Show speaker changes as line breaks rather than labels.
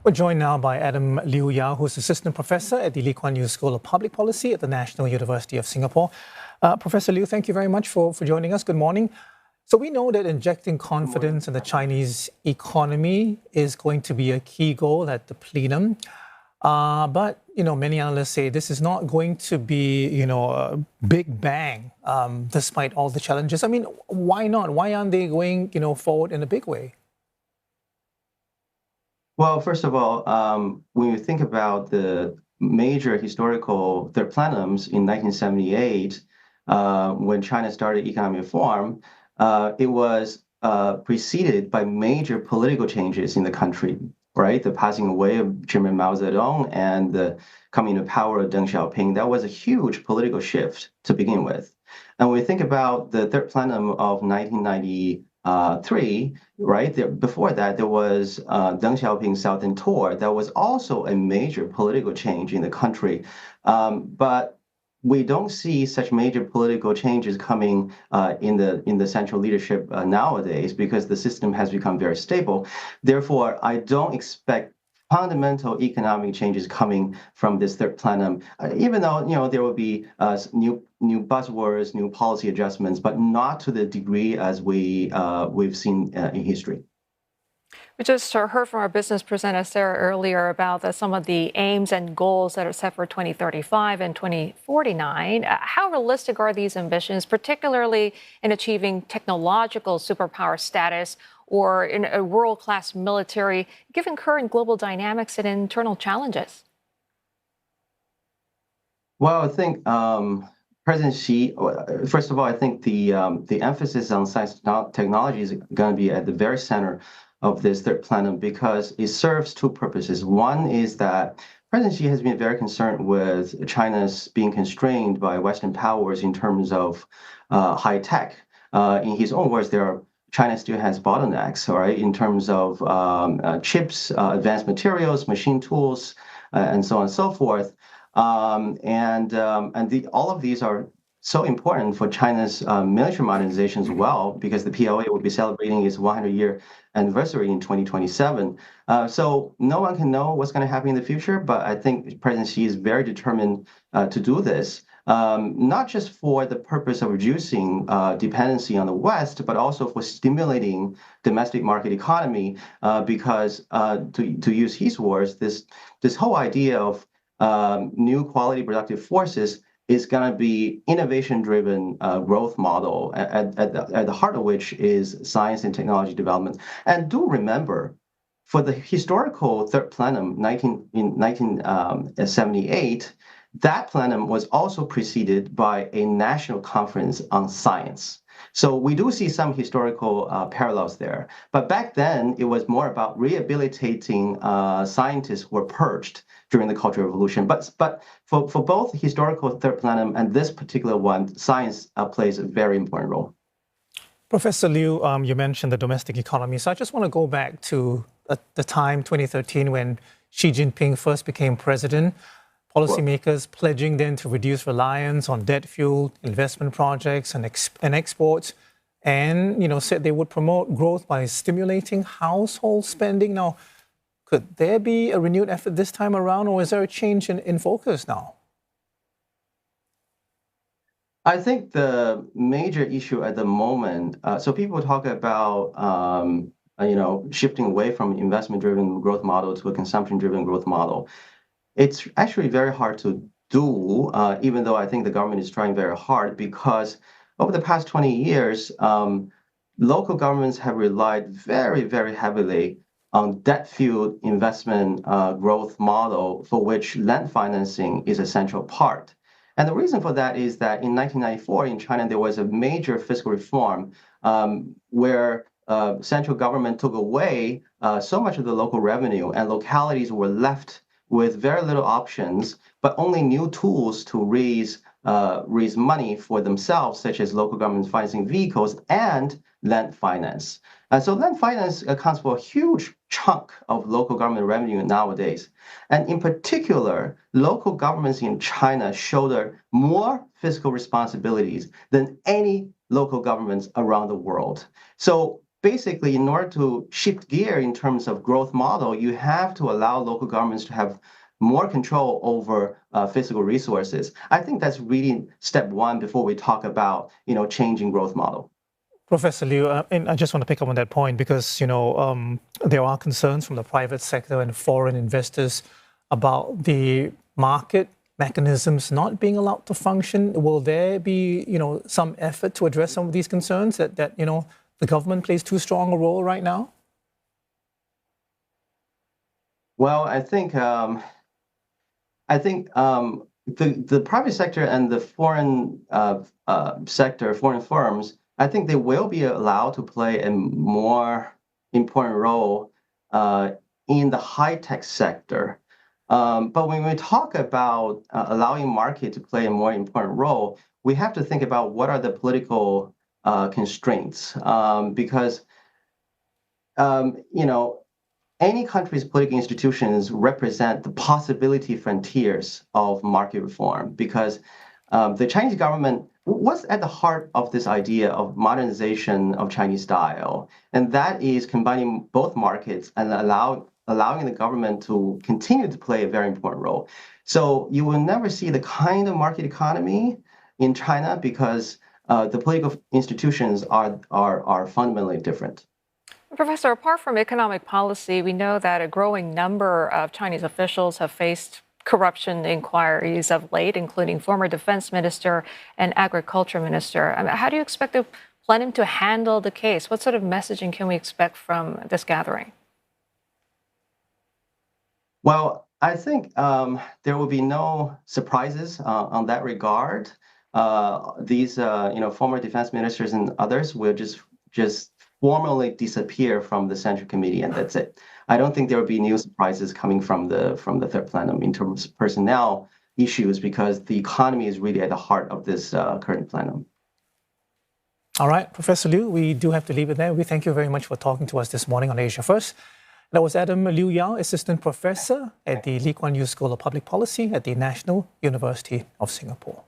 We're joined now by Adam Liu Yao, who's assistant professor at the Lee Kuan Yew School of Public Policy at the National University of Singapore. Professor Liu, thank you very much for joining us. Good morning. So we know that injecting confidence in the Chinese economy is going to be a key goal at the plenum. But many analysts say this is not going to be a big bang, despite all the challenges. I mean, why not? Why aren't they going forward in a big way?
Well, first of all, when you think about the major historical third plenums in 1978, when China started economic reform, it was preceded by major political changes in the country, right? The passing away of Chairman Mao Zedong and the coming to power of Deng Xiaoping. That was a huge political shift to begin with. And when we think about the third plenum of 1993, right? Before that, there was Deng Xiaoping's Southern Tour. That was also a major political change in the country. But we don't see such major political changes coming in the central leadership nowadays because the system has become very stable. Therefore, I don't expect fundamental economic changes coming from this third plenum, even though there will be new buzzwords, new policy adjustments, but not to the degree as we've seen in history.
We just heard from our business presenter, Sarah, earlier about some of the aims and goals that are set for 2035 and 2049. How realistic are these ambitions, particularly in achieving technological superpower status or in a world-class military, given current global dynamics and internal challenges?
Well, I think President Xi, first of all, I think the emphasis on science and technology is going to be at the very center of this third plenum because it serves two purposes. One is that President Xi has been very concerned with China's being constrained by Western powers in terms of high tech. In his own words, China still has bottlenecks, all right, in terms of chips, advanced materials, machine tools, and so on and so forth. All of these are so important for China's military modernization as well, because the PLA will be celebrating its 100-year anniversary in 2027. So no one can know what's going to happen in the future, but I think President Xi is very determined to do this, not just for the purpose of reducing dependency on the West, but also for stimulating domestic market economy, because to use his words, this whole idea of new quality productive forces is going to be innovation-driven growth model at the heart of which is science and technology development. And do remember, for the historical third plenum in 1978, that plenum was also preceded by a national conference on science. So we do see some historical parallels there. But back then, it was more about rehabilitating scientists who were purged during the Cultural Revolution. But for both historical third plenum and this particular one, science plays a very important role.
Professor Liu, you mentioned the domestic economy. So I just want to go back to the time, 2013, when Xi Jinping first became president. Policymakers pledging then to reduce reliance on debt-fueled investment projects and exports, and said they would promote growth by stimulating household spending. Now, could there be a renewed effort this time around, or is there a change in focus now?
I think the major issue at the moment, so people talk about shifting away from investment-driven growth model to a consumption-driven growth model. It's actually very hard to do, even though I think the government is trying very hard, because over the past 20 years, local governments have relied very, very heavily on debt-fueled investment growth model, for which land financing is a central part. And the reason for that is that in 1994 in China, there was a major fiscal reform where central government took away so much of the local revenue, and localities were left with very little options, but only new tools to raise money for themselves, such as local government financing vehicles and land finance. So land finance accounts for a huge chunk of local government revenue nowadays. And in particular, local governments in China shoulder more fiscal responsibilities than any local governments around the world. So basically, in order to shift gear in terms of growth model, you have to allow local governments to have more control over physical resources. I think that's really step one before we talk about, changing growth model.
Professor Liu, and I just want to pick up on that point because, there are concerns from the private sector and foreign investors about the market mechanisms not being allowed to function. Will there be, some effort to address some of these concerns that the government plays too strong a role right now?
Well, I think the private sector and the foreign sector, foreign firms, I think they will be allowed to play a more important role in the high-tech sector. But when we talk about allowing market to play a more important role, we have to think about what are the political constraints, because any country's political institutions represent the possibility frontiers of market reform, because the Chinese government was at the heart of this idea of modernization of Chinese style, and that is combining both markets and allowing the government to continue to play a very important role. So you will never see the kind of market economy in China because the political institutions are fundamentally different.
Professor, apart from economic policy, we know that a growing number of Chinese officials have faced corruption inquiries of late, including former defense minister and agriculture minister. How do you expect the plenum to handle the case? What sort of messaging can we expect from this gathering?
Well, I think there will be no surprises on that regard. These, former defense ministers and others will just formally disappear from the Central Committee, and that's it. I don't think there will be new surprises coming from the third plenum in terms of personnel issues, because the economy is really at the heart of this current plenum.
All right, Professor Liu, we do have to leave it there. We thank you very much for talking to us this morning on Asia First. That was Adam Liu Yao, Assistant Professor at the Lee Kuan Yew School of Public Policy at the National University of Singapore.